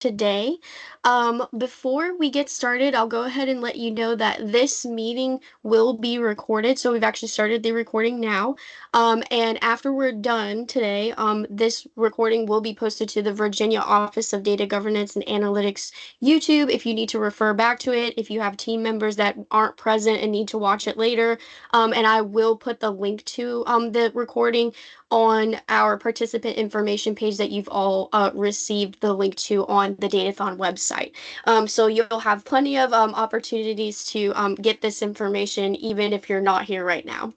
today. Before we get started, I'll go ahead and let you know that this meeting will be recorded. So we've actually started the recording now. And after we're done today, this recording will be posted to the Virginia Office of Data Governance and Analytics YouTube if you need to refer back to it, if you have team members that aren't present and need to watch it later. And I will put the link to the recording on our participant information page that you've all received the link to on the Datathon website. So you'll have plenty of opportunities to get this information even if you're not here right now.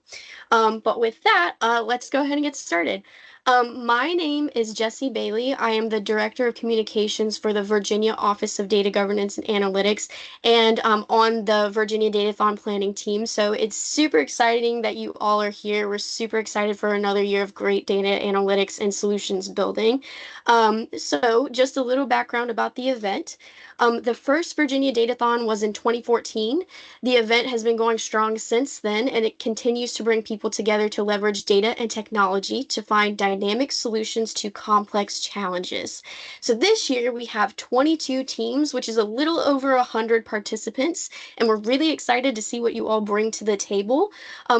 But with that, let's go ahead and get started. My name is Jessie Bailey. I am the Director of Communications for the Virginia Office of Data Governance and Analytics and on the Virginia Datathon planning team. So it's super exciting that you all are here. We're super excited for another year of great data analytics and solutions building. So just a little background about the event. The first Virginia Datathon was in 2014. The event has been going strong since then, and it continues to bring people together to leverage data and technology to find dynamic solutions to complex challenges. So this year we have 22 teams, which is a little over 100 participants, and we're really excited to see what you all bring to the table.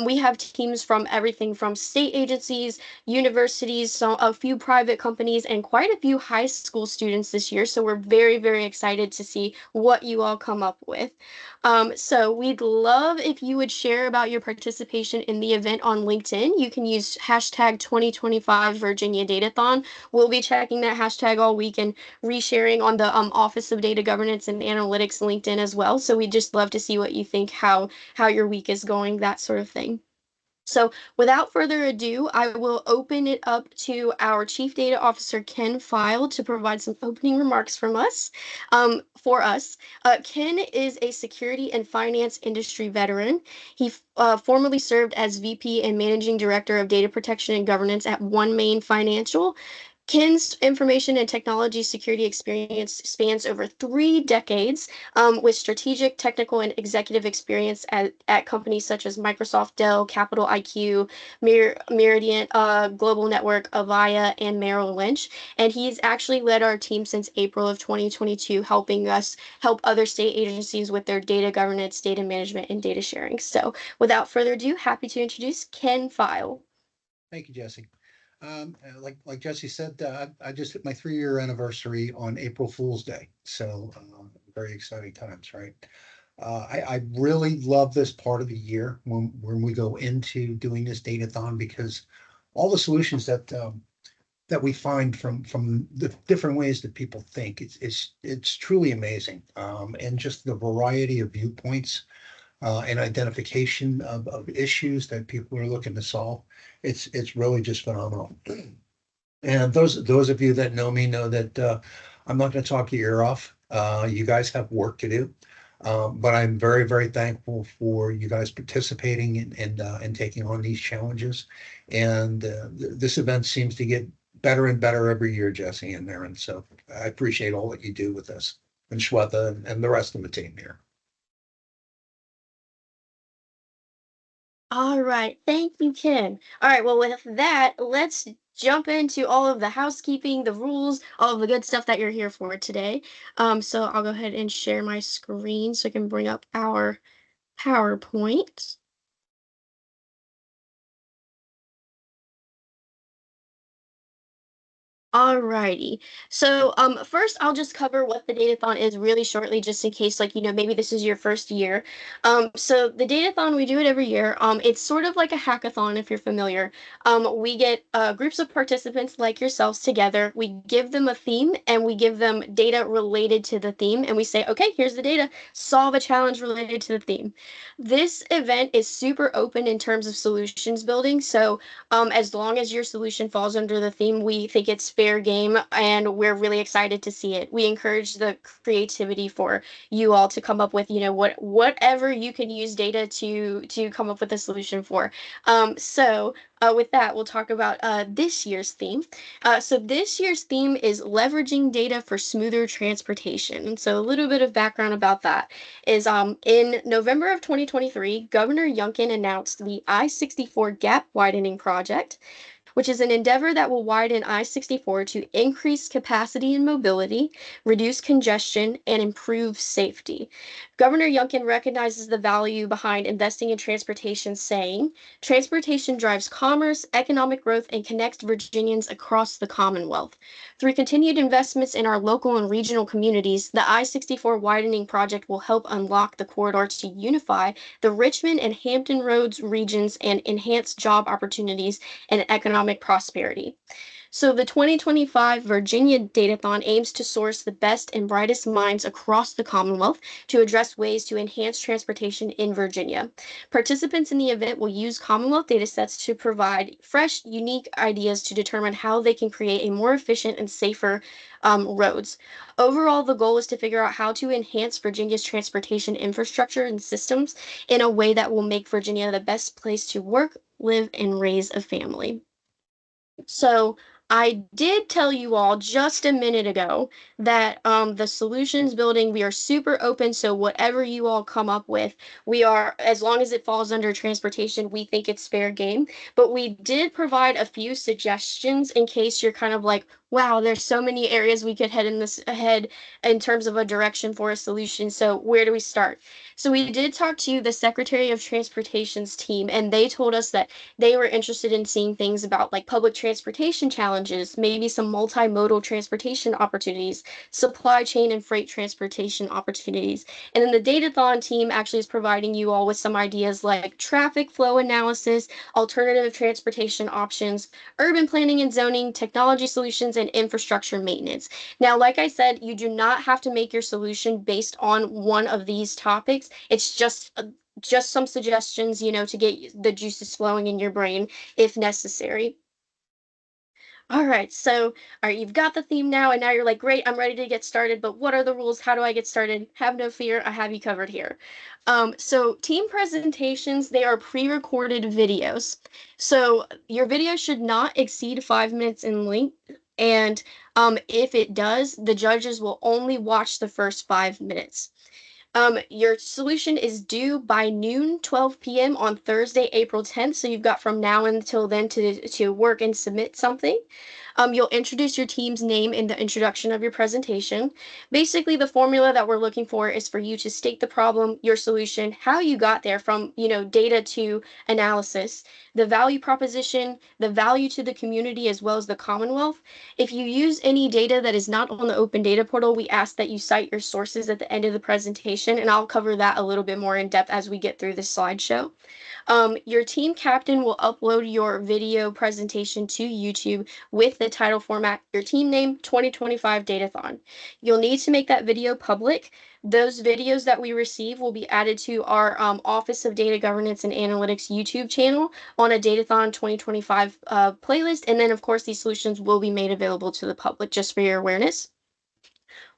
We have teams from everything from state agencies, universities, so a few private companies, and quite a few high school students this year. So we're very, very excited to see what you all come up with. So we'd love if you would share about your participation in the event on LinkedIn. You can use hashtag 2025 Virginia Datathon. We'll be checking that hashtag all week and resharing on the Office of Data Governance and Analytics LinkedIn as well. So we'd just love to see what you think, how your week is going, that sort of thing. So without further ado, I will open it up to our Chief Data Officer, Ken File, to provide some opening remarks for us. Ken is a security and finance industry veteran. He formerly served as VP and Managing Director of Data Protection and Governance at One Main Financial. Ken's information and technology security experience spans over 3 decades, with strategic, technical, and executive experience at companies such as Microsoft, Dell, Capital IQ, Meridian, Global Network, Avaya, and Merrill Lynch. And he's actually led our team since April of 2022, helping us help other state agencies with their data governance, data management, and data sharing. So without further ado, happy to introduce Ken File. Thank you, Jesse. Like Jesse said, I just hit my 3-year anniversary on April Fool's Day, so very exciting times, right? I really love this part of the year when we go into doing this datathon because all the solutions that we find from the different ways that people think it's truly amazing, and just the variety of viewpoints and identification of issues that people are looking to solve. It's really just phenomenal. And those of you that know me know that I'm not going to talk your ear off. You guys have work to do, but I'm very very thankful for you guys participating and taking on these challenges. And this event seems to get better and better every year, Jesse and Aaron. So I appreciate all that you do with us, and Shweta and the rest of the team here. All right. Thank you, Ken. All right. Well, with that, let's jump into all of the housekeeping, the rules, all of the good stuff that you're here for today. So I'll go ahead and share my screen so I can bring up our PowerPoint. Alrighty. So first I'll just cover what the Datathon is really shortly, just in case, like, maybe this is your first year. So the Datathon, we do it every year. It's sort of like a hackathon, if you're familiar. We get groups of participants like yourselves together. We give them a theme and we give them data related to the theme. And we say, okay, here's the data. Solve a challenge related to the theme. This event is super open in terms of solutions building. So as long as your solution falls under the theme, we think it's fair game and we're really excited to see it. We encourage the creativity for you all to come up with, whatever you can use data to come up with a solution for. With that, we'll talk about this year's theme. So this year's theme is leveraging data for smoother transportation. And so a little bit of background about that is in November of 2023, Governor Youngkin announced the I-64 gap widening project. which is an endeavor that will widen I-64 to increase capacity and mobility, reduce congestion, and improve safety. Governor Youngkin recognizes the value behind investing in transportation, saying, transportation drives commerce, economic growth, and connects Virginians across the Commonwealth. Through continued investments in our local and regional communities, the I-64 widening project will help unlock the corridor to unify the Richmond and Hampton Roads regions and enhance job opportunities and economic prosperity. So the 2025 Virginia Datathon aims to source the best and brightest minds across the Commonwealth to address ways to enhance transportation in Virginia. Participants in the event will use Commonwealth datasets to provide fresh, unique ideas to determine how they can create a more efficient and safer roads. Overall, the goal is to figure out how to enhance Virginia's transportation infrastructure and systems in a way that will make Virginia the best place to work, live, and raise a family. So I did tell you all just a minute ago that the solutions building, we are super open. So whatever you all come up with, we are, as long as it falls under transportation, we think it's fair game. But we did provide a few suggestions in case you're kind of like, wow, there's so many areas we could head in this ahead in terms of a direction for a solution. So where do we start? So we did talk to the Secretary of Transportation's team, and they told us that they were interested in seeing things about like public transportation challenges, maybe some multimodal transportation opportunities, supply chain and freight transportation opportunities. And then the Datathon team actually is providing you all with some ideas like traffic flow analysis, alternative transportation options, urban planning and zoning, technology solutions, and infrastructure maintenance. Now, like I said, you do not have to make your solution based on one of these topics. It's just some suggestions, to get the juices flowing in your brain if necessary. All right, so all right, you've got the theme now, and now you're like, great, I'm ready to get started. But what are the rules? How do I get started? Have no fear, I have you covered here. So team presentations, they are pre-recorded videos. So your video should not exceed 5 minutes in length. And if it does, the judges will only watch the first 5 minutes. Your solution is due by noon, 12 p.m. on Thursday, April 10th. So you've got from now until then to work and submit something. You'll introduce your team's name in the introduction of your presentation. Basically, the formula that we're looking for is for you to state the problem, your solution, how you got there from, data to analysis, the value proposition, the value to the community as well as the Commonwealth. If you use any data that is not on the open data portal, we ask that you cite your sources at the end of the presentation, and I'll cover that a little bit more in depth as we get through this slideshow. Your team captain will upload your video presentation to YouTube with the title format, your team name, 2025 Datathon. You'll need to make that video public. Those videos that we receive will be added to our Office of Data Governance and Analytics YouTube channel on a Datathon 2025 playlist. And then, of course, these solutions will be made available to the public just for your awareness.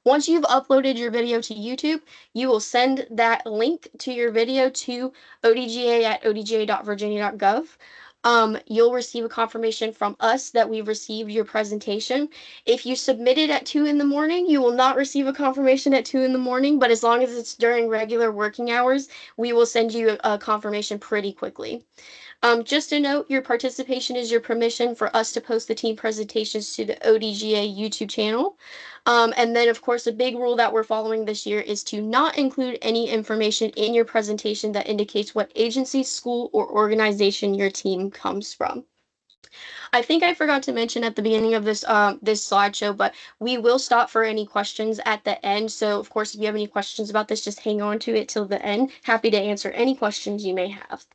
Once you've uploaded your video to YouTube, you will send that link to your video to odga at odga.virginia.gov. You'll receive a confirmation from us that we've received your presentation. If you submit it at 2 in the morning, you will not receive a confirmation at 2 in the morning, but as long as it's during regular working hours, we will send you a confirmation pretty quickly. Just a note, your participation is your permission for us to post the team presentations to the ODGA YouTube channel. And then, of course, a big rule that we're following this year is to not include any information in your presentation that indicates what agency, school, or organization your team comes from. I think I forgot to mention at the beginning of this slideshow, but we will stop for any questions at the end. So, of course, if you have any questions about this, just hang on to it till the end. Happy to answer any questions you may have.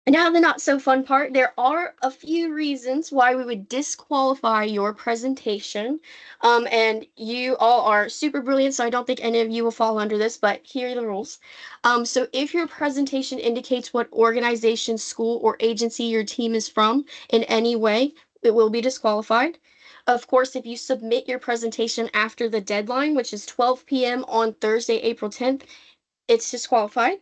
Now, the not so fun part, there are a few reasons why we would disqualify your presentation. And you all are super brilliant, so I don't think any of you will fall under this, but here are the rules. So if your presentation indicates what organization, school, or agency your team is from in any way, it will be disqualified. Of course, if you submit your presentation after the deadline, which is 12 p.m. on Thursday, April 10th, it's disqualified.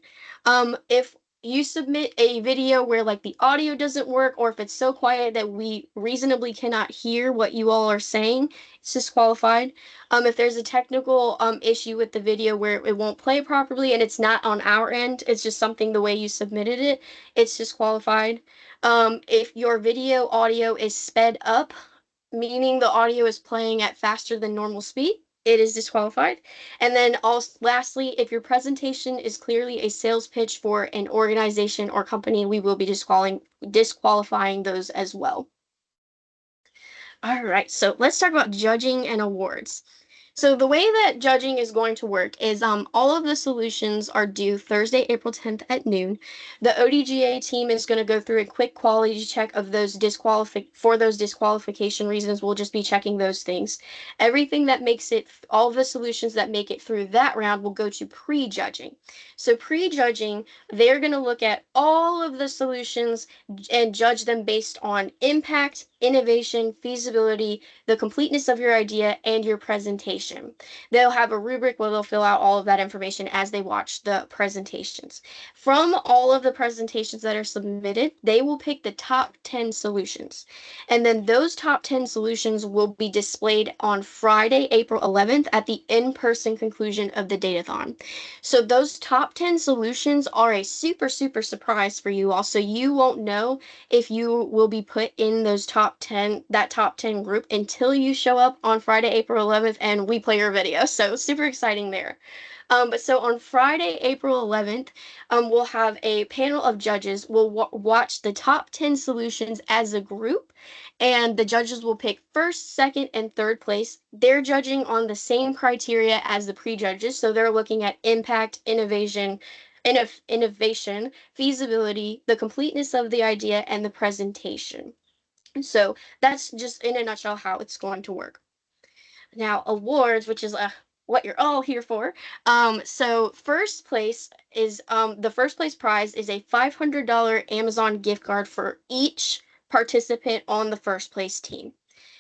If you submit a video where like the audio doesn't work, or if it's so quiet that we reasonably cannot hear what you all are saying, it's disqualified. If there's a technical issue with the video where it won't play properly and it's not on our end, it's just something the way you submitted it, it's disqualified. If your video audio is sped up, meaning the audio is playing at faster than normal speed, it is disqualified. And then also, lastly, if your presentation is clearly a sales pitch for an organization or company, we will be disqualifying those as well. All right, so let's talk about judging and awards. So the way that judging is going to work is all of the solutions are due Thursday, April 10th at noon. The ODGA team is going to go through a quick quality check of those disqualification reasons. We'll just be checking those things. Everything that makes it, all of the solutions that make it through that round will go to pre-judging. So pre-judging, they're going to look at all of the solutions and judge them based on impact, innovation, feasibility, the completeness of your idea, and your presentation. They'll have a rubric where they'll fill out all of that information as they watch the presentations. From all of the presentations that are submitted, they will pick the top 10 solutions. And then those top 10 solutions will be displayed on Friday, April 11th at the in-person conclusion of the Datathon. So those top 10 solutions are a super, super surprise for you all. So you won't know if you will be put in those that top 10 group until you show up on Friday, April 11th, and we play your video. So super exciting there. But so on Friday, April 11th, we'll have a panel of judges. We'll watch the top 10 solutions as a group, and the judges will pick first, second, and third place. They're judging on the same criteria as the pre-judges, so they're looking at impact, innovation, feasibility, the completeness of the idea, and the presentation. So that's just in a nutshell how it's going to work. Now, awards, which is what you're all here for. So first place is the first place prize is a $500 Amazon gift card for each participant on the first place team.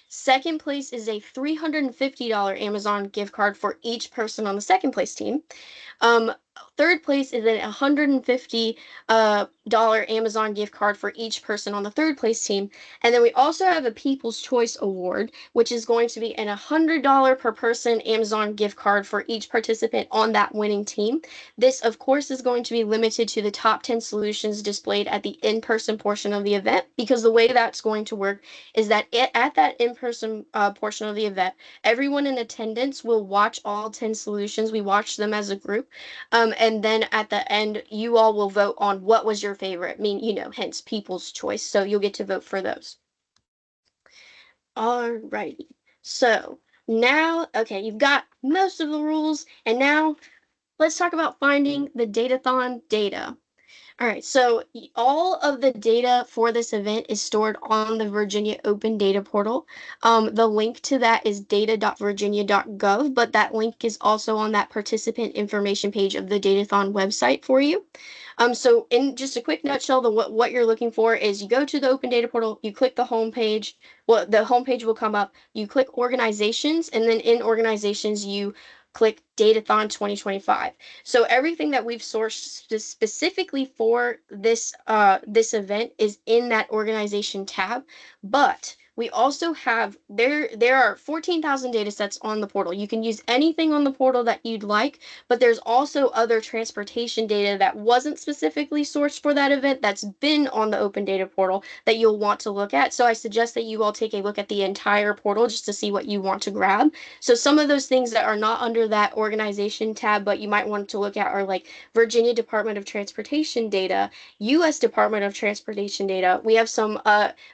Second place is a $350 Amazon gift card for each person on the second place team. Um, Third place is a $150 Amazon gift card for each person on the third place team. And then we also have a People's Choice Award, which is going to be an $100 per person Amazon gift card for each participant on that winning team. This, of course, is going to be limited to the top 10 solutions displayed at the in-person portion of the event, because the way that's going to work is that at that in-person portion of the event, everyone in attendance will watch all 10 solutions. We watch them as a group. And then at the end, you all will vote on what was your favorite. I mean, hence People's Choice. So you'll get to vote for those. Alrighty. So now, okay, you've got most of the rules, and now let's talk about finding the Datathon data. All right, so all of the data for this event is stored on the Virginia Open Data Portal. The link to that is data.virginia.gov, but that link is also on that participant information page of the Datathon website for you. So in just a quick nutshell, what you're looking for is you go to the Open Data Portal, you click the home page. Well, the home page will come up. You click organizations, and then in organizations, you click Datathon 2025. So everything that we've sourced specifically for this event is in that organization tab, but we also have there are 14,000 data sets on the portal. You can use anything on the portal that you'd like, but there's also other transportation data that wasn't specifically sourced for that event that's been on the open data portal that you'll want to look at. So I suggest that you all take a look at the entire portal just to see what you want to grab. So some of those things that are not under that organization tab, but you might want to look at, are like Virginia Department of Transportation data, U.S. Department of Transportation data. We have some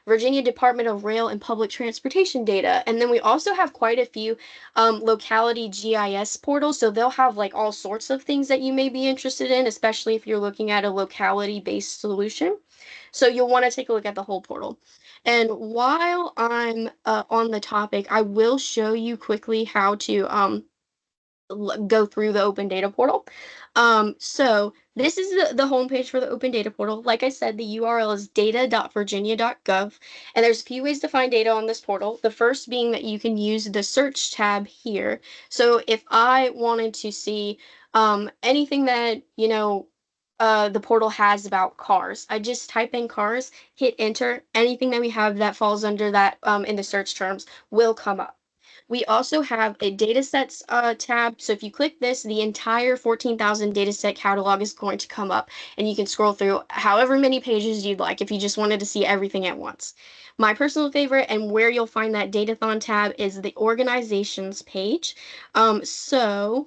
Virginia Department of Rail and Public Transportation data. And then we also have quite a few locality GIS portals. So they'll have like all sorts of things that you may be interested in, especially if you're looking at a locality-based solution. So you'll want to take a look at the whole portal. And while I'm on the topic, I will show you quickly how to go through the open data portal. So this is the homepage for the open data portal. Like I said, the URL is data.virginia.gov, and there's a few ways to find data on this portal. The first being that you can use the search tab here. So if I wanted to see anything that, the portal has about cars. I just type in cars, hit enter. Anything that we have that falls under that in the search terms will come up. We also have a datasets tab. So if you click this, the entire 14,000 dataset catalog is going to come up, and you can scroll through however many pages you'd like if you just wanted to see everything at once. My personal favorite and where you'll find that Datathon tab is the organizations page. So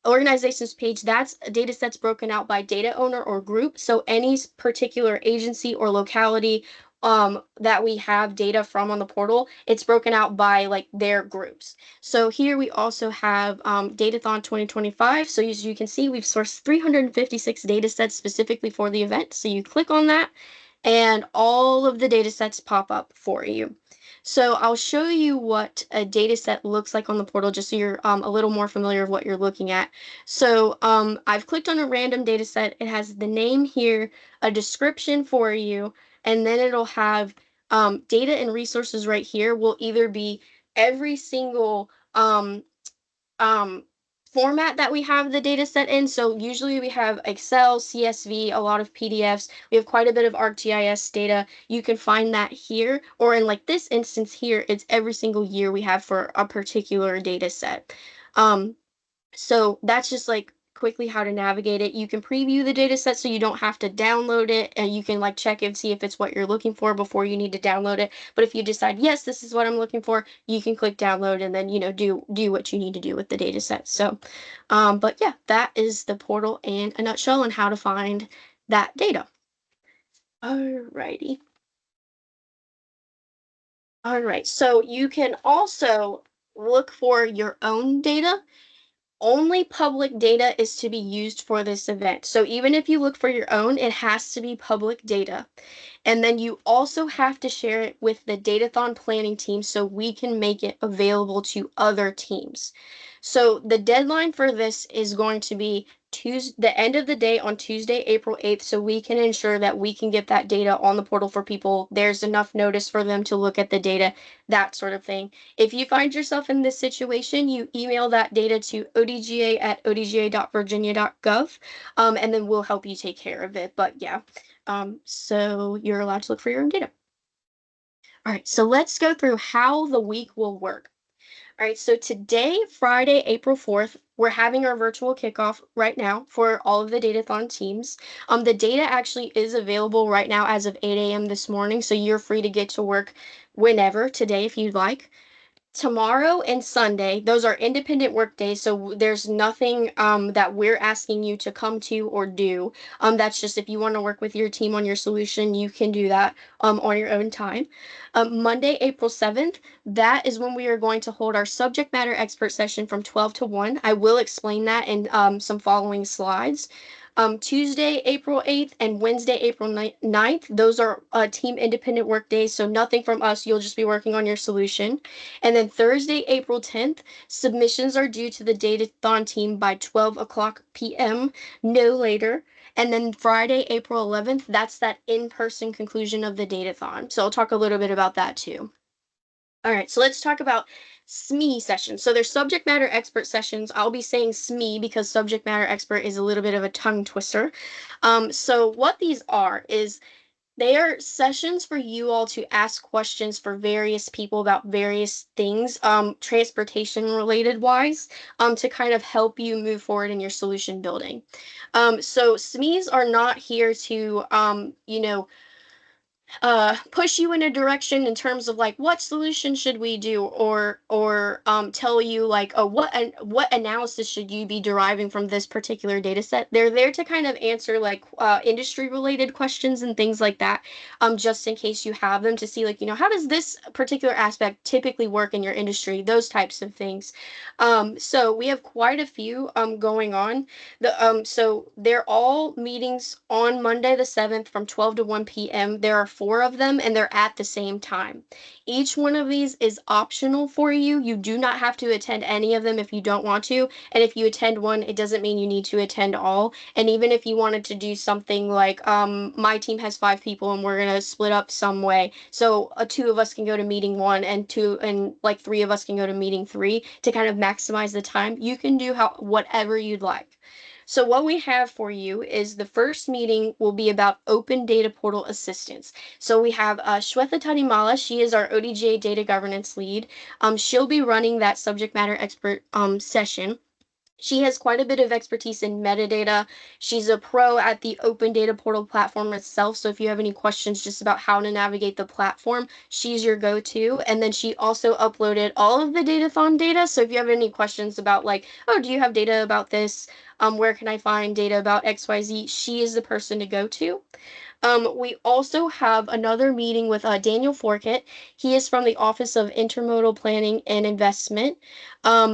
organizations page, that's data sets broken out by data owner or group. So any particular agency or locality that we have data from on the portal, it's broken out by like their groups. So here we also have Datathon 2025. So as you can see, we've sourced 356 data sets specifically for the event. So you click on that and all of the data sets pop up for you. So I'll show you what a data set looks like on the portal just so you're a little more familiar with what you're looking at. So I've clicked on a random data set. It has the name here, a description for you, and then it'll have data and resources right here will either be every single um, format that we have the data set in. So usually we have Excel, CSV, a lot of PDFs. We have quite a bit of ArcGIS data. You can find that here, or in like this instance here, it's every single year we have for a particular data set. Um, so that's just like quickly how to navigate it. You can preview the data set so you don't have to download it, and you can like check and see if it's what you're looking for before you need to download it. But if you decide, yes, this is what I'm looking for, you can click download and then, do what you need to do with the data set. So, but yeah, that is the portal in a nutshell and how to find that data. Alrighty. All right. So you can also look for your own data. Only public data is to be used for this event. So even if you look for your own, it has to be public data. And then you also have to share it with the Datathon planning team so we can make it available to other teams. So the deadline for this is going to be Tuesday, the end of the day on Tuesday, April 8th, so we can ensure that we can get that data on the portal for people. There's enough notice for them to look at the data, that sort of thing. If you find yourself in this situation, you email that data to odga@odga.virginia.gov, and then we'll help you take care of it. But yeah, so you're allowed to look for your own data. All right, so let's go through how the week will work. All right, so today, Friday, April 4th, we're having our virtual kickoff right now for all of the Datathon teams. The data actually is available right now as of 8 a.m. this morning, so you're free to get to work whenever today if you'd like. Tomorrow and Sunday, those are independent work days, so there's nothing that we're asking you to come to or do. That's just if you want to work with your team on your solution, you can do that on your own time. Monday, April 7th, that is when we are going to hold our subject matter expert session from 12 to 1. I will explain that in some following slides. Tuesday, April 8th, and Wednesday, April 9th, those are team independent work days, so nothing from us. You'll just be working on your solution. And then Thursday, April 10th, submissions are due to the Datathon team by 12 o'clock p.m., no later. And then Friday, April 11th, that's that in-person conclusion of the Datathon. So I'll talk a little bit about that too. All right, so let's talk about SME sessions. So there's subject matter expert sessions. I'll be saying SME because subject matter expert is a little bit of a tongue twister. So what these are is they are sessions for you all to ask questions for various people about various things, transportation related wise, to kind of help you move forward in your solution building. So SMEs are not here to, push you in a direction in terms of like what solution should we do, or tell you like, oh, what analysis should you be deriving from this particular data set. They're there to kind of answer like industry related questions and things like that, just in case you have them, to see like, how does this particular aspect typically work in your industry, those types of things. So we have quite a few going on. So they're all meetings on Monday the 7th from 12 to 1 p.m. There are four of them and they're at the same time. Each one of these is optional for you. You do not have to attend any of them if you don't want to. And if you attend one, it doesn't mean you need to attend all. And even if you wanted to do something like, my team has 5 people and we're gonna split up some way. So two of us can go to meeting one and two and like 3 of us can go to meeting 3 to kind of maximize the time. You can do whatever you'd like. So what we have for you is the first meeting will be about open data portal assistance. So we have Shweta Tadimala. She is our ODGA data governance lead. She'll be running that subject matter expert session. She has quite a bit of expertise in metadata. She's a pro at the Open Data Portal platform itself. So if you have any questions just about how to navigate the platform, she's your go-to. And then she also uploaded all of the Datathon data. So if you have any questions about like, oh, do you have data about this? Where can I find data about XYZ? She is the person to go to. We also have another meeting with Daniel Forkett. He is from the Office of Intermodal Planning and Investment.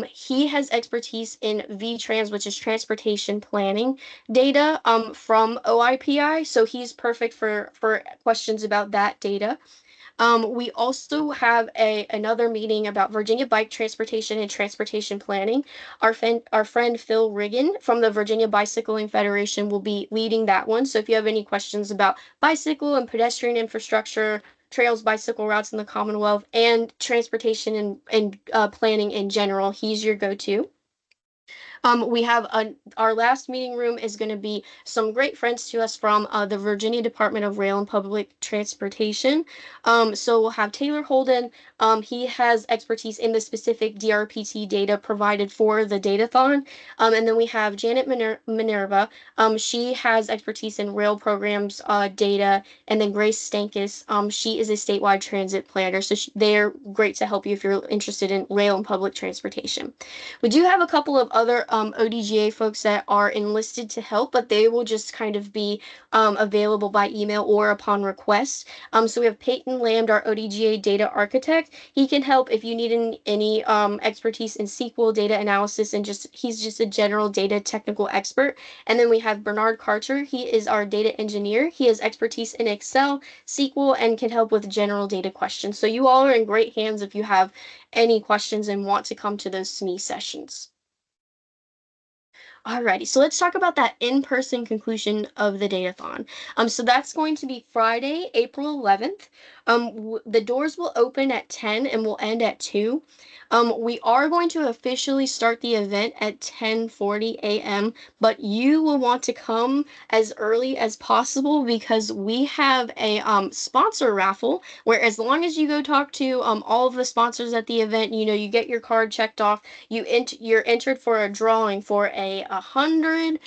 He has expertise in VTrans, which is transportation planning data from OIPI. So he's perfect for questions about that data. We also have another meeting about Virginia bike transportation and transportation planning. Our friend Phil Riggin from the Virginia Bicycling Federation will be leading that one. So if you have any questions about bicycle and pedestrian infrastructure, trails, bicycle routes in the Commonwealth, and transportation and planning in general, he's your go-to. We have our last meeting room is going to be some great friends to us from the Virginia Department of Rail and Public Transportation. So we'll have Taylor Holden. He has expertise in the specific DRPT data provided for the Datathon. And then we have Janet Minerva. She has expertise in rail programs data. And then Grace Stankus. She is a statewide transit planner. So they're great to help you if you're interested in rail and public transportation. We do have a couple of other ODGA folks that are enlisted to help, but they will just kind of be available by email or upon request. So we have Peyton Lamb, our ODGA data architect. He can help if you need any expertise in SQL data analysis, and he's just a general data technical expert. And then we have Bernard Carter. He is our data engineer. He has expertise in Excel, SQL, and can help with general data questions. So you all are in great hands if you have any questions and want to come to those SME sessions. Alrighty, so let's talk about that in-person conclusion of the Datathon. So that's going to be Friday, April 11th. The doors will open at 10 and will end at 2. We are going to officially start the event at 10:40 a.m., but you will want to come as early as possible because we have a sponsor raffle where as long as you go talk to all of the sponsors at the event, you get your card checked off, you're entered for a drawing for a $100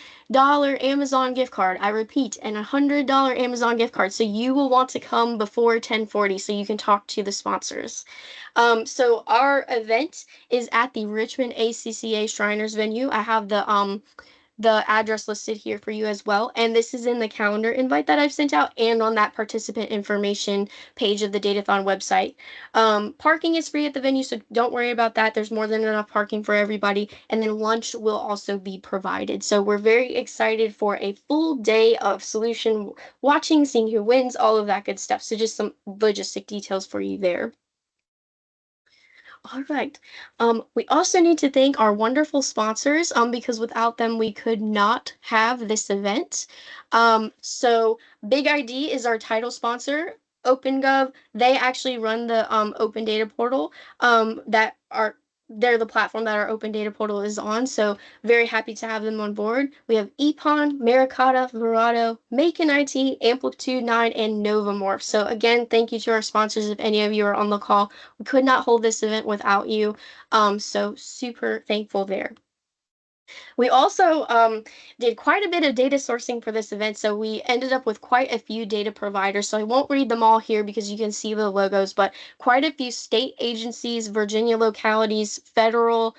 Amazon gift card. I repeat, an $100 Amazon gift card. So you will want to come before 10:40 so you can talk to the sponsors. So our event is at the Richmond ACCA Shriners venue. I have the address listed here for you as well. And this is in the calendar invite that I've sent out and on that participant information page of the Datathon website. Parking is free at the venue, so don't worry about that. There's more than enough parking for everybody. And then lunch will also be provided. So we're very excited for a full day of solution watching, seeing who wins, all of that good stuff. So just some logistic details for you there. All right. We also need to thank our wonderful sponsors, because without them, we could not have this event. So Big ID is our title sponsor. OpenGov, they actually run the open data portal that are they're the platform that our open data portal is on. So very happy to have them on board. We have Epon, Maricata, Verado, Macon IT, Amplitude 9, and Novamorph. So again, thank you to our sponsors if any of you are on the call. We could not hold this event without you. So super thankful there. We also did quite a bit of data sourcing for this event, so we ended up with quite a few data providers. So I won't read them all here because you can see the logos, but quite a few state agencies, Virginia localities, federal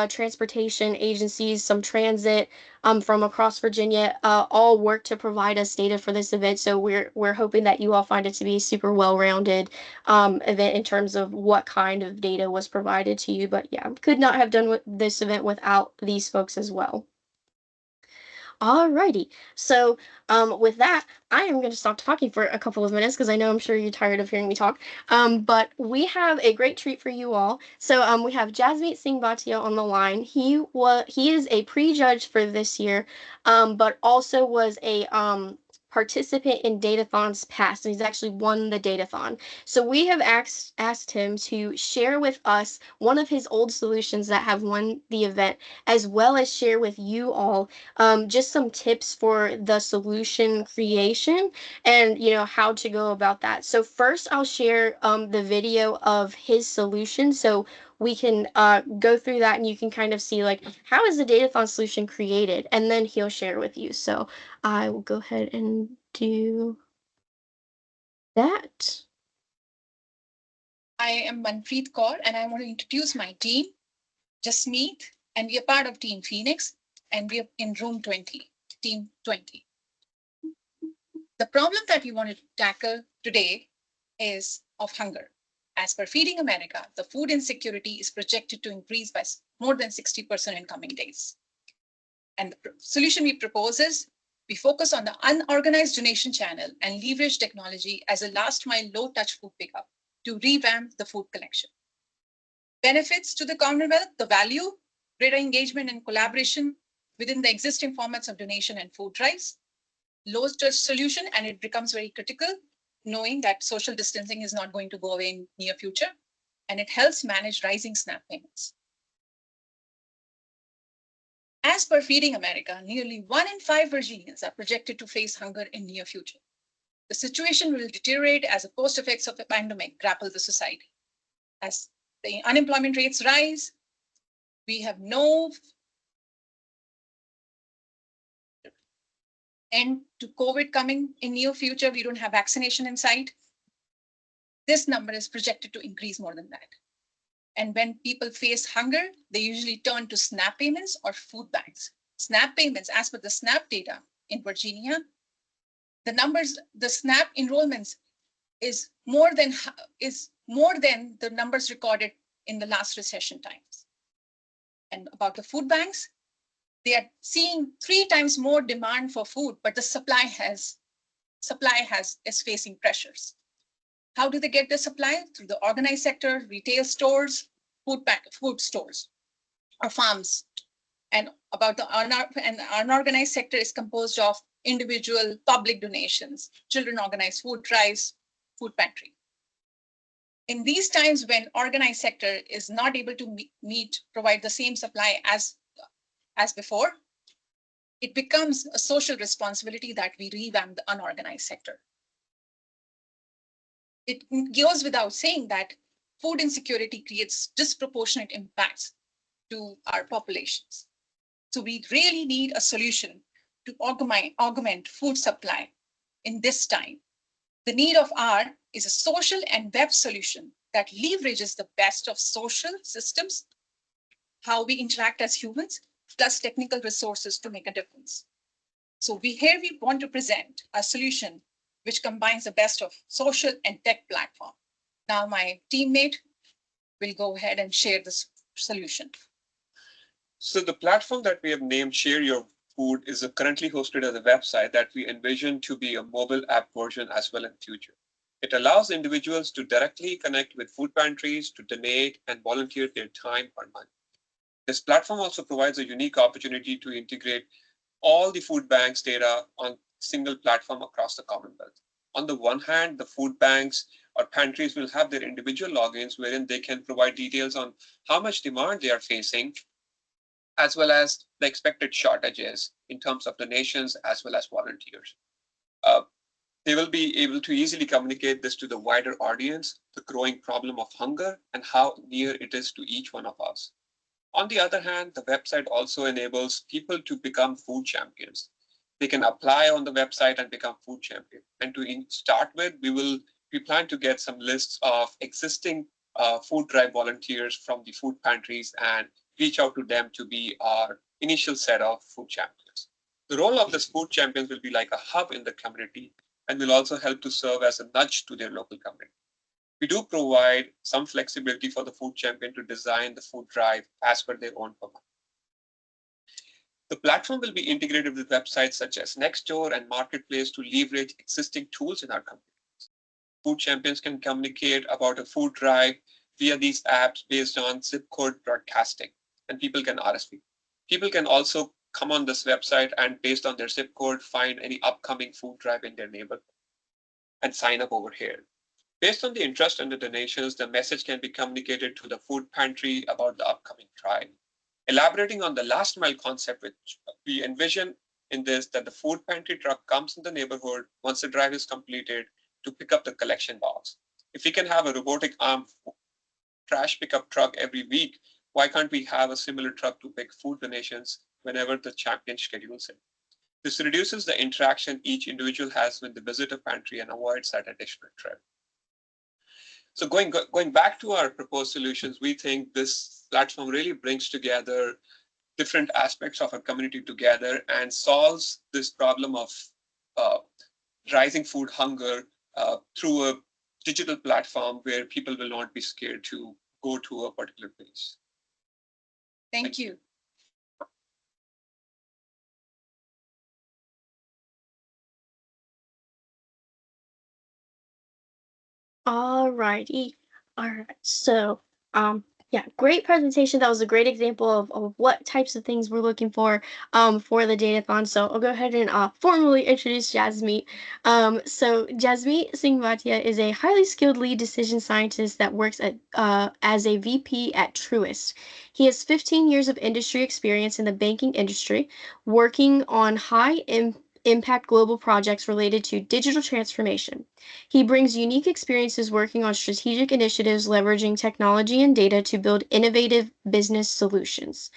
transportation agencies, some transit from across Virginia, all work to provide us data for this event. So we're hoping that you all find it to be a super well-rounded event in terms of what kind of data was provided to you. But yeah, could not have done this event without these folks as well. Alrighty. So, with that, I am going to stop talking for a couple of minutes because I know I'm sure you're tired of hearing me talk. But we have a great treat for you all. So, we have Jasmeet Singh Bhatia on the line. He is a pre-judge for this year, but also was a participant in Datathons past, and he's actually won the Datathon. So we have asked him to share with us one of his old solutions that have won the event, as well as share with you all just some tips for the solution creation and how to go about that. So first I'll share the video of his solution so we can go through that and you can kind of see like how is the Datathon solution created, and then he'll share with you. So I will go ahead and do that. I am Manpreet Kaur and I want to introduce my team, Jasmeet, and we are part of Team Phoenix and we are in room 20, Team 20. The problem that we want to tackle today is of hunger. As per Feeding America, the food insecurity is projected to increase by more than 60% in coming days. And the solution we propose is we focus on the unorganized donation channel and leverage technology as a last mile low touch food pickup to revamp the food collection. Benefits to the Commonwealth, the value, greater engagement and collaboration within the existing formats of donation and food drives, low touch solution, and it becomes very critical knowing that social distancing is not going to go away in near future, and it helps manage rising SNAP payments. As per Feeding America, nearly 1 in 5 Virginians are projected to face hunger in near future. The situation will deteriorate as the post effects of the pandemic grapple the society. As the unemployment rates rise, we have no end to COVID coming in near future. We don't have vaccination in sight. This number is projected to increase more than that. And when people face hunger, they usually turn to SNAP payments or food banks. SNAP payments, as per the SNAP data in Virginia, the SNAP enrollments is more than the numbers recorded in the last recession times. And about the food banks, they are seeing 3 times more demand for food, but the supply is facing pressures. How do they get the supply? Through the organized sector, retail stores, food stores, or farms. And about the unorganized sector is composed of individual public donations, children organized food drives, food pantry. In these times when organized sector is not able to provide the same supply as before, it becomes a social responsibility that we revamp the unorganized sector. It goes without saying that food insecurity creates disproportionate impacts to our populations. So we really need a solution to augment food supply in this time. The need of R is a social and web solution that leverages the best of social systems, how we interact as humans, plus technical resources to make a difference. So we want to present a solution which combines the best of social and tech platform. Now my teammate will go ahead and share this solution. So the platform that we have named Share Your Food is currently hosted as a website that we envision to be a mobile app version as well in future. It allows individuals to directly connect with food pantries, to donate and volunteer their time or money. This platform also provides a unique opportunity to integrate all the food banks data on a single platform across the Commonwealth. On the one hand, the food banks or pantries will have their individual logins wherein they can provide details on how much demand they are facing, as well as the expected shortages in terms of donations as well as volunteers. They will be able to easily communicate this to the wider audience, the growing problem of hunger and how near it is to each one of us. On the other hand, the website also enables people to become food champions. They can apply on the website and become food champion. And to start with, we plan to get some lists of existing food drive volunteers from the food pantries and reach out to them to be our initial set of food champions. The role of the food champions will be like a hub in the community and will also help to serve as a nudge to their local community. We do provide some flexibility for the food champion to design the food drive as per their own purpose. The platform will be integrated with websites such as Nextdoor and Marketplace to leverage existing tools in our communities. Food champions can communicate about a food drive via these apps based on zip code broadcasting, and people can RSVP. People can also come on this website and based on their zip code, find any upcoming food drive in their neighborhood and sign up over here. Based on the interest and the donations, the message can be communicated to the food pantry about the upcoming drive. Elaborating on the last mile concept, which we envision in this, that the food pantry truck comes in the neighborhood once the drive is completed to pick up the collection box. If we can have a robotic arm trash pickup truck every week, why can't we have a similar truck to pick food donations whenever the champion schedules it? This reduces the interaction each individual has with the visitor pantry and avoids that additional trip. So going back to our proposed solutions, we think this platform really brings together different aspects of our community together and solves this problem of uh, rising food hunger through a digital platform where people will not be scared to go to a particular place. Thank you. Alrighty. All right. So, yeah, great presentation. That was a great example of what types of things we're looking for the Datathon. So I'll go ahead and formally introduce Jasmeet. So Jasmeet Singh Bhatia is a highly skilled lead decision scientist that works as a VP at Truist. He has 15 years of industry experience in the banking industry, working on impact global projects related to digital transformation. He brings unique experiences working on strategic initiatives leveraging technology and data to build innovative business solutions.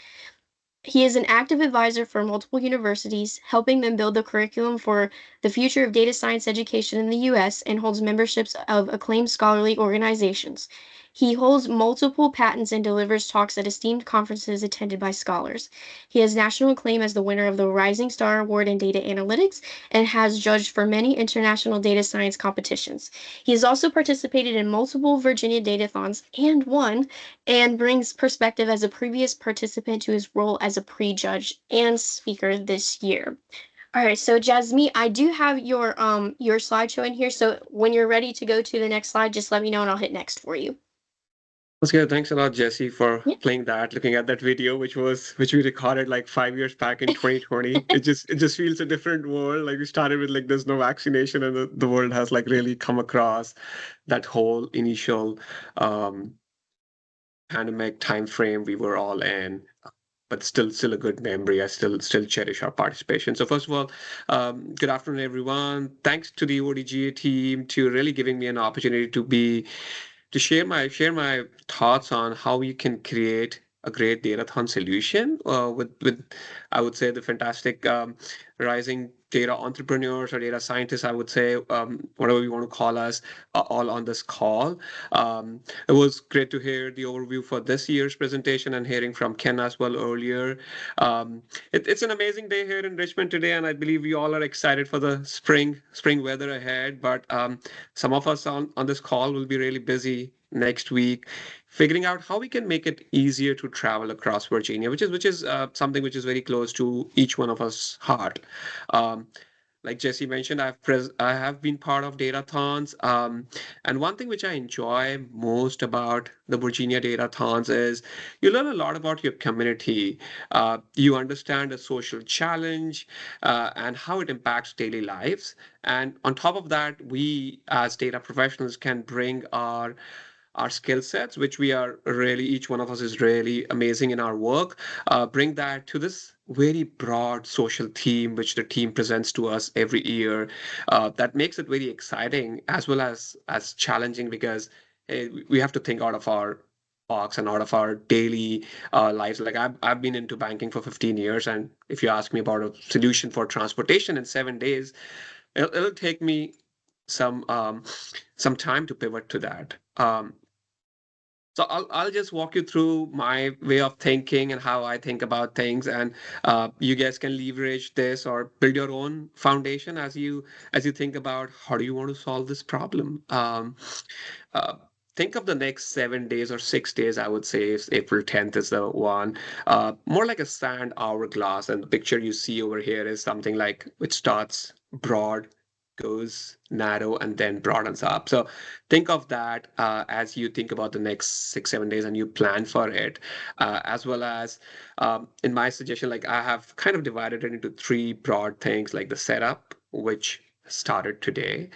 He is an active advisor for multiple universities, helping them build the curriculum for the future of data science education in the U.S. and holds memberships of acclaimed scholarly organizations. He holds multiple patents and delivers talks at esteemed conferences attended by scholars. He has national acclaim as the winner of the Rising Star Award in Data Analytics and has judged for many international data science competitions. He has also participated in multiple Virginia Datathons and won and brings perspective as a previous participant to his role as a pre-judge and speaker this year. All right, so Jasmine, I do have your slideshow in here. So when you're ready to go to the next slide, just let me know and I'll hit next for you. That's good. Thanks a lot, Jesse, for Yeah. playing that, looking at that video, which we recorded like 5 years back in 2020. It just feels a different world. Like we started with like there's no vaccination, and the world has like really come across that whole initial um, pandemic time frame we were all in. But still a good memory. I still cherish our participation. So first of all, good afternoon, everyone. Thanks to the ODGA team to really giving me an opportunity to share my thoughts on how you can create a great datathon solution with I would say the fantastic rising data entrepreneurs or data scientists, I would say, whatever you want to call us, all on this call. It was great to hear the overview for this year's presentation and hearing from Ken as well earlier. It's an amazing day here in Richmond today, and I believe we all are excited for the spring weather ahead. But some of us on this call will be really busy next week figuring out how we can make it easier to travel across Virginia, which is something which is very close to each one of us heart. Um, like Jesse mentioned, I have been part of Datathons, and one thing which I enjoy most about the Virginia Datathons is you learn a lot about your community. You understand a social challenge and how it impacts daily lives. And on top of that, we as data professionals can bring our skill sets, which we are really, each one of us is really amazing in our work, bring that to this very broad social theme, which the team presents to us every year. That makes it very exciting as well as challenging because we have to think out of our box and out of our daily lives. Like I've been into banking for 15 years, and if you ask me about a solution for transportation in 7 days, it'll take me some time to pivot to that. So I'll just walk you through my way of thinking and how I think about things, and you guys can leverage this or build your own foundation as you think about how do you want to solve this problem. Uh, think of the next 7 days or 6 days. I would say if April 10th is the one, more like a sand hourglass, and the picture you see over here is something like which starts broad, goes narrow and then broadens up. So think of that as you think about the next 6, 7 days and you plan for it, as well as in my suggestion, like I have kind of divided it into three broad things, like the setup, which started today,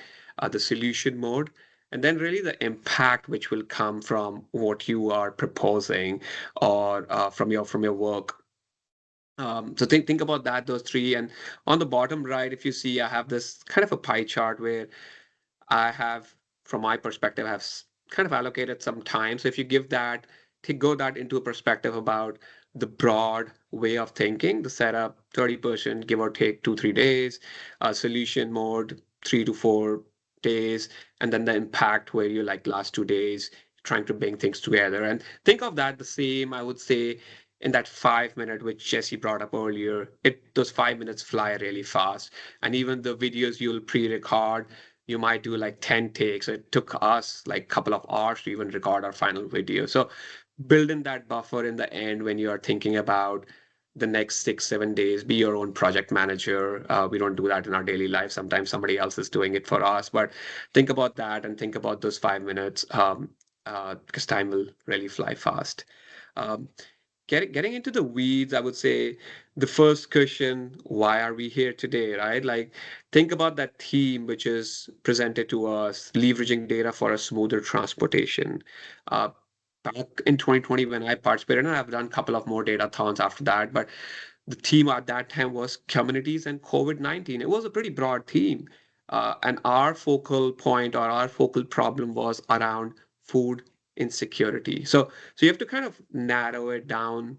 the solution mode, and then really the impact which will come from what you are proposing or from your work. So think about that, those three. And on the bottom right, if you see, I have this kind of a pie chart where I have, from my perspective, have kind of allocated some time. So if you give that, to go that into a perspective about the broad way of thinking, the setup, 30%, give or take 2, 3 days, solution mode, 3 to 4 days, and then the impact where you like last 2 days, trying to bring things together. And think of that the same, I would say, in that 5 minute, which Jesse brought up earlier. Those 5 minutes fly really fast. And even the videos you'll pre-record, you might do like 10 takes. It took us like a couple of hours to even record our final video. So build in that buffer in the end when you are thinking about the next 6, 7 days. Be your own project manager. We don't do that in our daily life. Sometimes somebody else is doing it for us. But think about that and think about those 5 minutes, because time will really fly fast. Um, getting into the weeds, I would say the first question, why are we here today, right? Like, think about that theme which is presented to us, leveraging data for a smoother transportation. Uh, Back in 2020, when I participated, and I've done a couple of more datathons after that, but the theme at that time was communities and COVID-19. It was a pretty broad theme. And our focal point or our focal problem was around food insecurity. So you have to kind of narrow it down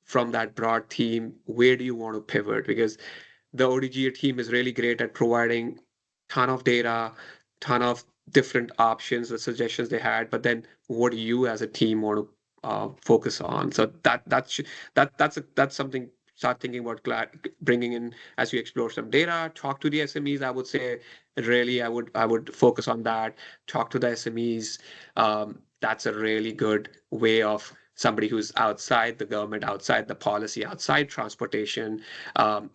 from that broad theme. Where do you want to pivot? Because the ODGA team is really great at providing ton of data, ton of different options, the suggestions they had. But then, what do you as a team want to focus on? So that's something. Start thinking about bringing in as you explore some data. Talk to the SMEs. I would say really, I would focus on that. Talk to the SMEs. That's a really good way of somebody who's outside the government, outside the policy, outside transportation,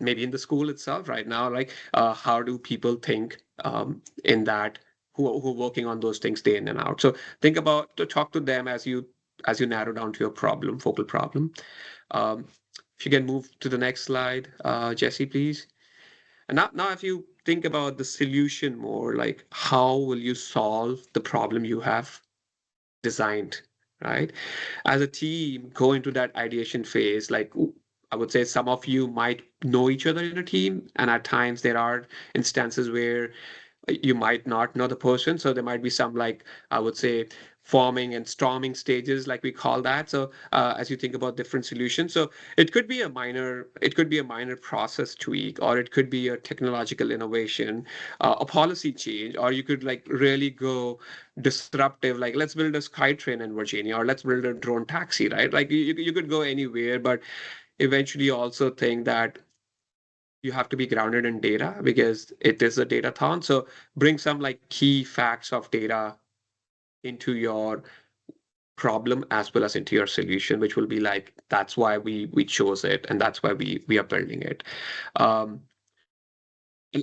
maybe in the school itself right now. Like, how do people think in that who are working on those things day in and out? So think about to talk to them as you narrow down to your problem, focal problem. Um, if you can move to the next slide, Jesse, please. And now, if you think about the solution more, like how will you solve the problem you have designed, right? As a team, go into that ideation phase. Like, I would say some of you might know each other in a team, and at times there are instances where you might not know the person. So there might be some, like, I would say, forming and storming stages, like we call that. So as you think about different solutions, so it could be a minor process tweak, or it could be a technological innovation, a policy change, or you could like really go disruptive, like let's build a SkyTrain in Virginia, or let's build a drone taxi, right? Like you could go anywhere, but eventually also think that you have to be grounded in data because it is a datathon. So bring some like key facts of data into your problem as well as into your solution, which will be like, that's why we chose it and that's why we are building it. Um,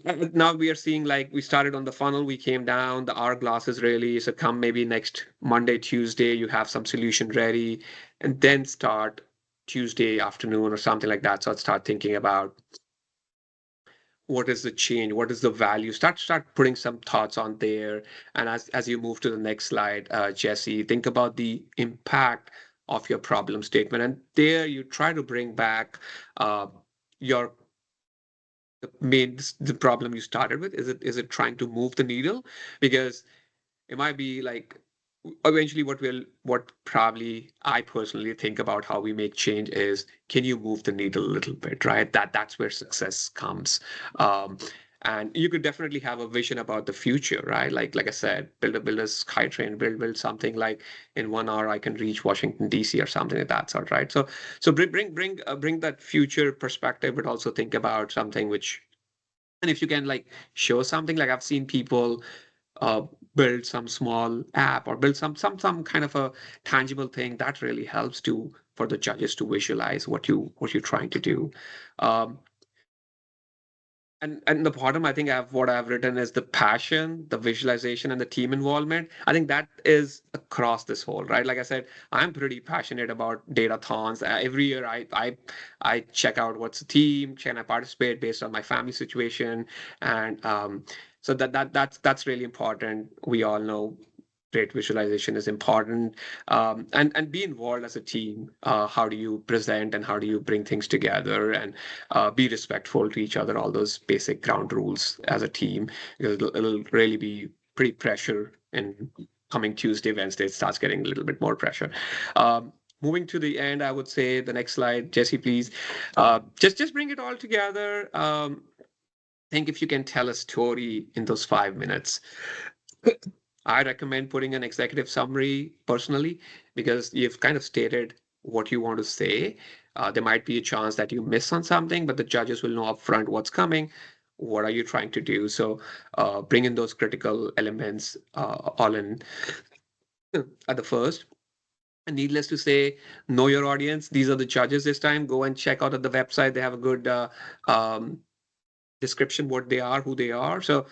and now we are seeing, like, we started on the funnel, we came down, the hourglass is really, so come maybe next Monday, Tuesday, you have some solution ready, and then start Tuesday afternoon or something like that. So I'd start thinking about what is the change, what is the value, start putting some thoughts on there. And as you move to the next slide, Jesse, think about the impact of your problem statement, and there you try to bring back your the problem you started with. Is it trying to move the needle? Because it might be like, eventually what probably I personally think about how we make change is, can you move the needle a little bit, right? That's where success comes. um, and you could definitely have a vision about the future, right? Like I said, build a SkyTrain, build something like in 1 hour I can reach Washington DC or something like that sort, right? So bring that future perspective, but also think about something which, and if you can like show something, like I've seen people uh, build some small app or build some kind of a tangible thing that really helps to for the judges to visualize what you're trying to do. Um, And the bottom, I think what I've written is the passion, the visualization, and the team involvement. I think that is across this whole, right? Like I said, I'm pretty passionate about datathons. Every year I check out what's the theme, can I participate based on my family situation. And so that's really important. We all know great visualization is important. And be involved as a team. How do you present and how do you bring things together, and be respectful to each other, all those basic ground rules as a team, because it'll really be pretty pressure in coming Tuesday, Wednesday, it starts getting a little bit more pressure. Moving to the end, I would say the next slide, Jesse, please. Just bring it all together. Think if you can tell a story in those 5 minutes. I recommend putting an executive summary personally, because you've kind of stated what you want to say. There might be a chance that you miss on something, but the judges will know upfront what's coming. What are you trying to do? So bring in those critical elements all in at the first. And needless to say, know your audience. These are the judges this time. Go and check out at the website. They have a good um, description, what they are, who they are. So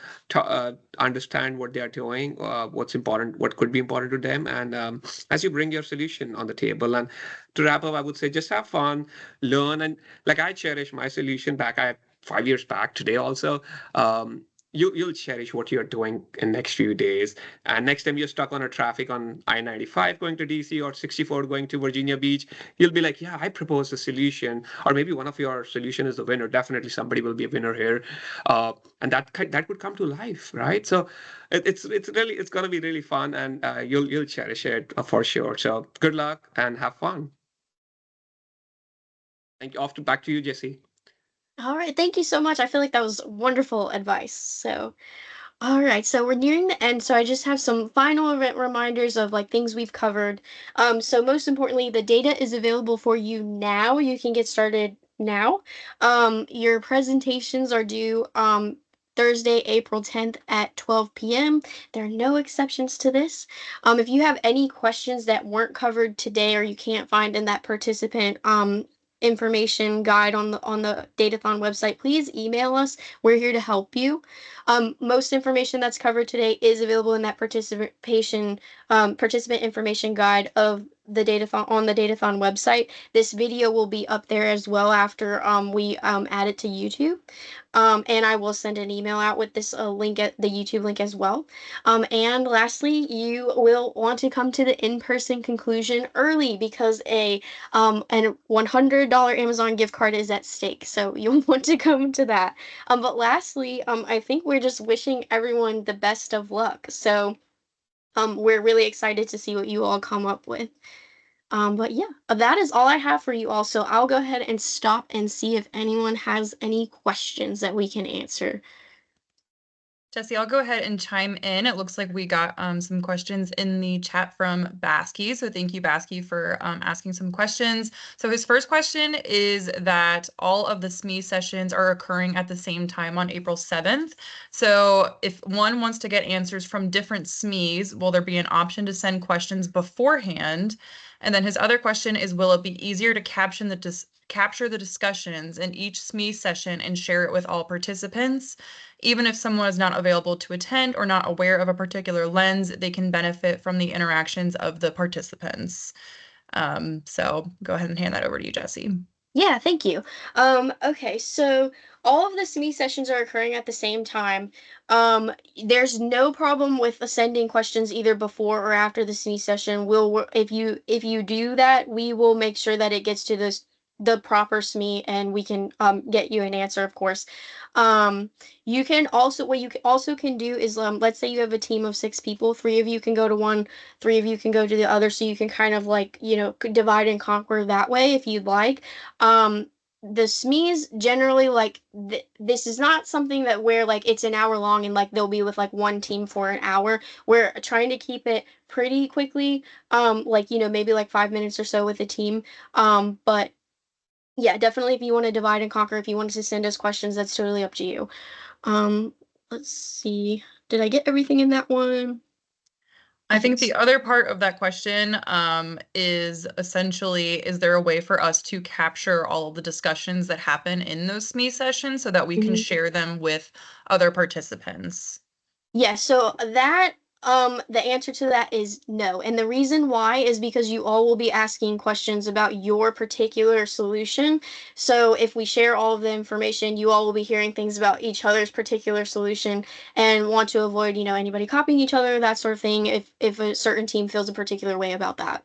understand what they are doing, what's important, what could be important to them. And as you bring your solution on the table. And to wrap up, I would say just have fun, learn. And like I cherish my solution back, 5 years back today also. You'll cherish what you're doing in next few days. And next time you're stuck on a traffic on I-95 going to DC or 64 going to Virginia Beach, you'll be like, yeah, I proposed a solution, or maybe one of your solution is the winner. Definitely somebody will be a winner here, and that could come to life, right? So it's gonna be really fun, and you'll cherish it for sure. So good luck and have fun. Thank you. Back to you, Jesse. All right, thank you so much. I feel like that was wonderful advice. So, all right, so we're nearing the end, so I just have some final event reminders of like things we've covered. So most importantly, the data is available for you now. You can get started now. Your presentations are due Thursday, April 10th at 12 p.m. There are no exceptions to this. If you have any questions that weren't covered today or you can't find in that participant information guide on the Datathon website, please email us. We're here to help you. Most information that's covered today is available in that participant information guide of the Datathon on the Datathon website. This video will be up there as well after we add it to YouTube. And I will send an email out with this link at the YouTube link as well. And lastly, you will want to come to the in-person conclusion early because and $100 Amazon gift card is at stake. So you'll want to come to that. But lastly, I think we're just wishing everyone the best of luck. So we're really excited to see what you all come up with. But yeah, that is all I have for you all. So I'll go ahead and stop and see if anyone has any questions that we can answer. Jesse, I'll go ahead and chime in. It looks like we got some questions in the chat from Basky. So thank you, Basky, for asking some questions. So his first question is that all of the SME sessions are occurring at the same time on April 7th. So if one wants to get answers from different SMEs, will there be an option to send questions beforehand? And then his other question is, will it be easier to capture the discussions in each SME session and share it with all participants? Even if someone is not available to attend or not aware of a particular lens, they can benefit from the interactions of the participants. So go ahead and hand that over to you, Jesse. Yeah, thank you. Okay, so all of the SME sessions are occurring at the same time. There's no problem with sending questions either before or after the SME session. If you do that, we will make sure that it gets to the proper SME and we can get you an answer, of course. You can also what you also can do is let's say you have a team of 6 people, 3 of you can go to one, 3 of you can go to the other, so you can kind of like divide and conquer that way if you'd like. The SMEs generally like this is not something that where like it's an hour long and like they'll be with like one team for an hour. We're trying to keep it pretty quickly, like maybe like 5 minutes or so with a team. But yeah, definitely if you want to divide and conquer, if you wanted to send us questions, that's totally up to you. Let's see. Did I get everything in that one? I think the other part of that question is essentially, is there a way for us to capture all of the discussions that happen in those SME sessions so that we can Mhm. share them with other participants? Yeah, so that the answer to that is no. And the reason why is because you all will be asking questions about your particular solution. So if we share all of the information, you all will be hearing things about each other's particular solution and want to avoid, anybody copying each other, that sort of thing, if a certain team feels a particular way about that.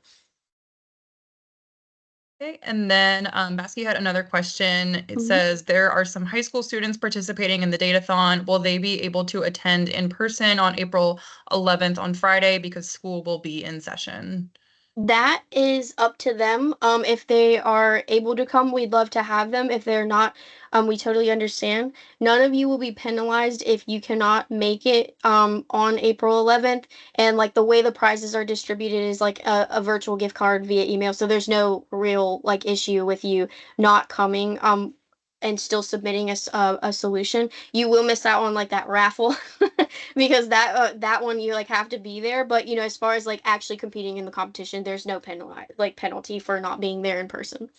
Okay, and then Basky had another question. It Mhm. says there are some high school students participating in the Datathon. Will they be able to attend in person on April 11th on Friday because school will be in session? That is up to them. If they are able to come, we'd love to have them. If they're not, we totally understand. None of you will be penalized if you cannot make it on April 11th. And like the way the prizes are distributed is like a virtual gift card via email. So there's no real like issue with you not coming and still submitting a solution. You will miss out on like that raffle because that one you like have to be there. But as far as like actually competing in the competition, there's no penalty for not being there in person.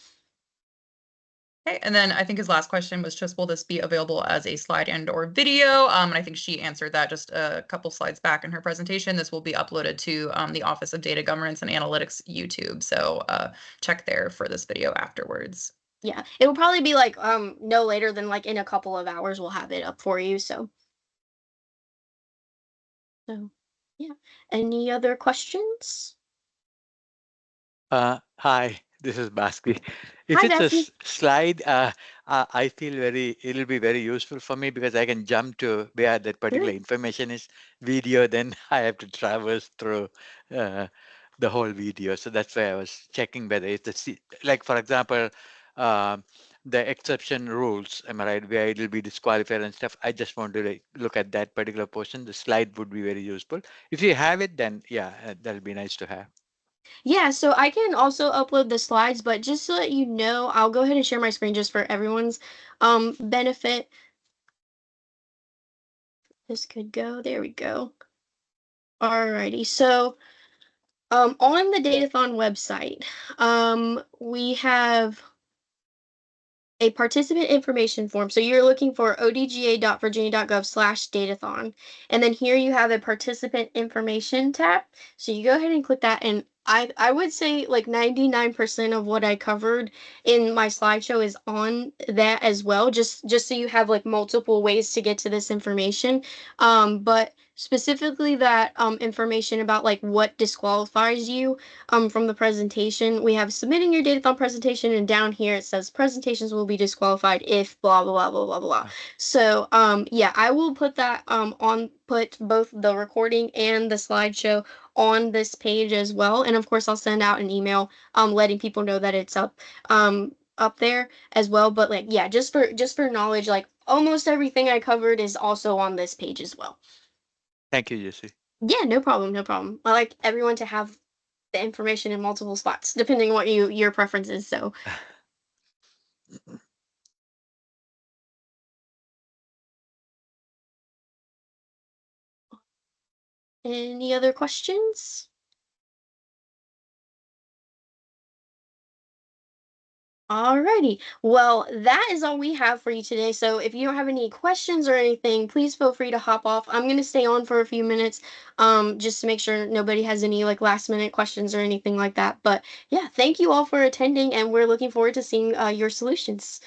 Okay, and then I think his last question was just, will this be available as a slide and or video? And I think she answered that just a couple slides back in her presentation. This will be uploaded to the Office of Data Governance and Analytics YouTube. So check there for this video afterwards. Yeah, it will probably be like no later than like in a couple of hours we'll have it up for you. So yeah. Any other questions? Hi, this is Baski. If Hi, it's a Bessie. slide, I feel it'll be very useful for me because I can jump to where that Sure. particular information is. Video, then I have to traverse through uh, the whole video. So that's why I was checking whether it's like, for example, um, the exception rules, am I right, where it'll be disqualified and stuff. I just want to like, look at that particular portion. The slide would be very useful. If you have it, then yeah, that'll be nice to have. Yeah, so I can also upload the slides, but just to let you know, I'll go ahead and share my screen just for everyone's benefit. This could go. There we go. Alrighty. So on the Datathon website, we have a participant information form. So you're looking for odga.virginia.gov/datathon. And then here you have a participant information tab. So you go ahead and click that. And I would say like 99% of what I covered in my slideshow is on that as well, just so you have like multiple ways to get to this information. But specifically that information about like what disqualifies you from the presentation. We have submitting your Datathon presentation, and down here it says presentations will be disqualified if blah blah blah blah blah blah. So yeah, I will put that put both the recording and the slideshow on this page as well. And of course I'll send out an email letting people know that it's up there as well. But like yeah, just for knowledge, like almost everything I covered is also on this page as well. Thank you, Jesse. Yeah, no problem, no problem. I like everyone to have the information in multiple spots, depending on what your preference is. So any other questions? Alrighty. Well, that is all we have for you today. So if you don't have any questions or anything, please feel free to hop off. I'm gonna stay on for a few minutes, just to make sure nobody has any like last minute questions or anything like that. But yeah, thank you all for attending, and we're looking forward to seeing your solutions.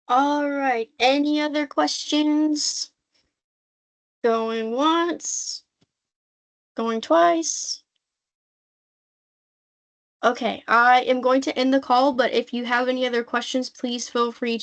All right. Any other questions? Going once. Going twice. Okay, I am going to end the call, but if you have any other questions, please feel free to